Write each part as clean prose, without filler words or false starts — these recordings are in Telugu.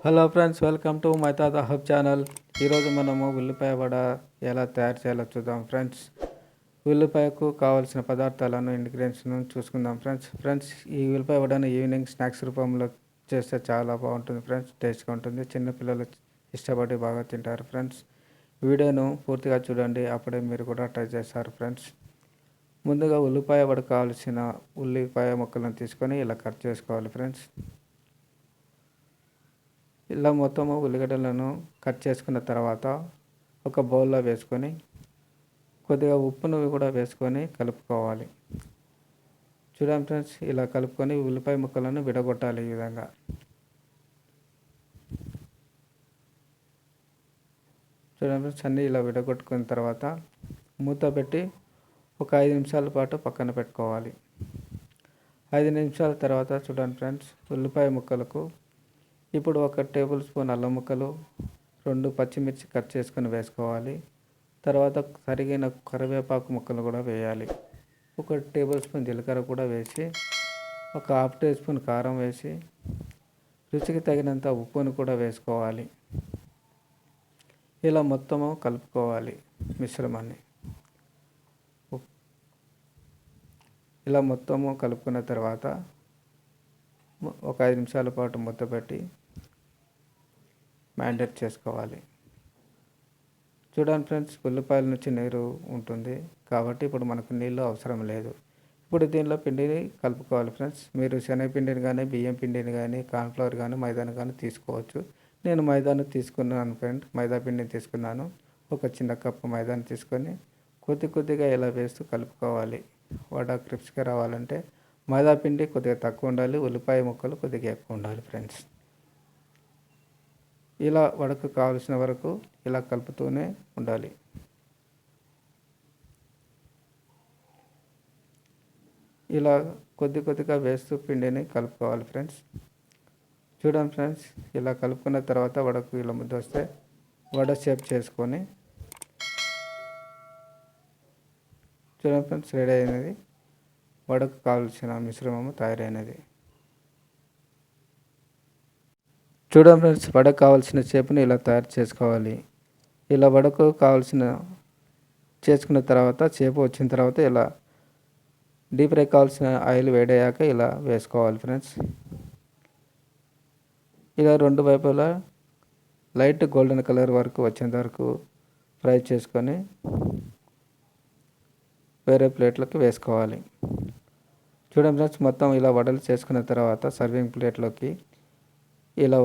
Hello friends, welcome to my తాత హబ్ ఛానల్. ఈరోజు మనము ఉల్లిపాయ వడ ఎలా తయారు చేయాలో చూద్దాం ఫ్రెండ్స్. ఉల్లిపాయకు కావాల్సిన పదార్థాలను ఇంగ్రీడియంట్స్ను చూసుకుందాం ఫ్రెండ్స్. ఈ ఉల్లిపాయ వడను ఈవినింగ్ స్నాక్స్ రూపంలో చేస్తే చాలా బాగుంటుంది ఫ్రెండ్స్. టేస్ట్గా ఉంటుంది, చిన్నపిల్లలు ఇష్టపడి బాగా తింటారు ఫ్రెండ్స్. వీడియోను పూర్తిగా చూడండి, అప్పుడే మీరు కూడా ట్రై చేస్తారు ఫ్రెండ్స్. ముందుగా ఉల్లిపాయ వడ కావాల్సిన ఉల్లిపాయ ముక్కలను తీసుకొని ఇలా కట్ చేసుకోవాలి ఫ్రెండ్స్. ఇలా మొత్తము ఉల్లిగడ్డలను కట్ చేసుకున్న తర్వాత ఒక బౌల్లో వేసుకొని కొద్దిగా ఉప్పును కూడా వేసుకొని కలుపుకోవాలి. చూడండి ఫ్రెండ్స్, ఇలా కలుపుకొని ఉల్లిపాయ ముక్కలను విడగొట్టాలి. ఈ విధంగా చూడండి ఫ్రెండ్స్, అన్నీ ఇలా విడగొట్టుకున్న తర్వాత మూత పెట్టి ఒక 5 నిమిషాల పాటు పక్కన పెట్టుకోవాలి. 5 నిమిషాల తర్వాత చూడండి ఫ్రెండ్స్, ఉల్లిపాయ ముక్కలకు ఇప్పుడు 1 టేబుల్ స్పూన్ అల్లం ముక్కలు, 2 పచ్చిమిర్చి కట్ చేసుకొని వేసుకోవాలి. తర్వాత తరిగిన కరివేపాకు ముక్కలు కూడా వేయాలి. 1 టేబుల్ స్పూన్ జీలకర్ర కూడా వేసి, ఒక హాఫ్ టీ స్పూన్ కారం వేసి, రుచికి తగినంత ఉప్పును కూడా వేసుకోవాలి. ఇలా మొత్తము కలుపుకోవాలి మిశ్రమాన్ని. ఇలా మొత్తము కలుపుకున్న తర్వాత ఒక 5 నిమిషాల పాటు మూత పెట్టి మ్యారినేట్ చేసుకోవాలి. చూడండి ఫ్రెండ్స్, ఉల్లిపాయల నుంచి నీరు ఉంటుంది కాబట్టి ఇప్పుడు మనకు నీళ్ళు అవసరం లేదు. ఇప్పుడు దీనిలో పిండిని కలుపుకోవాలి ఫ్రెండ్స్. మీరు శనగపిండిని కానీ, బియ్యం పిండిని కానీ, కార్న్ఫ్లవర్ కానీ, మైదాను కానీ తీసుకోవచ్చు. నేను మైదాను తీసుకున్నాను ఫ్రెండ్, మైదా పిండిని తీసుకున్నాను. ఒక చిన్న కప్పు మైదాను తీసుకొని కొద్దిగా ఇలా వేస్తూ కలుపుకోవాలి. వడ క్రిప్స్గా రావాలంటే మైదా పిండి కొద్దిగా తక్కువ ఉండాలి, ఉల్లిపాయ ముక్కలు కొద్దిగా ఎక్కువ ఉండాలి ఫ్రెండ్స్. ఇలా వడకు కావలసిన వరకు ఇలా కలుపుతూనే ఉండాలి. ఇలా కొద్దిగా వేస్తూ పిండిని కలుపుకోవాలి ఫ్రెండ్స్. చూడండి ఫ్రెండ్స్, ఇలా కలుపుకున్న తర్వాత వడకు ఇలా ముద్ద వస్తే వడ షేప్ చేసుకొని చూడండి ఫ్రెండ్స్, రెడీ అయినది. వడకు కావలసిన మిశ్రమము తయారైనది. చూడండి ఫ్రెండ్స్, వడకు కావాల్సిన చేపని ఇలా తయారు చేసుకోవాలి. ఇలా వడకు కావాల్సిన చేసుకున్న తర్వాత చేప వచ్చిన తర్వాత ఇలా డీప్ ఫ్రై కావాల్సిన ఆయిల్ వేడయ్యాక ఇలా వేసుకోవాలి ఫ్రెండ్స్. ఇలా 2 వైపులా లైట్ గోల్డెన్ కలర్ వరకు వచ్చేంత వరకు ఫ్రై చేసుకొని వేరే ప్లేట్లోకి వేసుకోవాలి. చూడండి ఫ్రెండ్స్, మొత్తం ఇలా వడలు చేసుకున్న తర్వాత సర్వింగ్ ప్లేట్లోకి ఇలా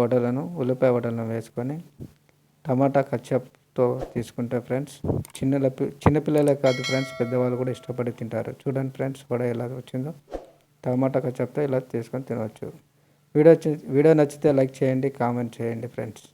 ఉల్లిపాయ వడలను వేసుకొని టమాటా కచ్చప్తో తీసుకుంటే ఫ్రెండ్స్ చిన్నపిల్లలే కాదు ఫ్రెండ్స్, పెద్దవాళ్ళు కూడా ఇష్టపడి తింటారు. చూడండి ఫ్రెండ్స్, వడ ఎలా వచ్చిందో. టమాటా కచ్చప్తో ఇలా తీసుకొని తినవచ్చు. వీడియో నచ్చితే లైక్ చేయండి, కామెంట్ చేయండి ఫ్రెండ్స్.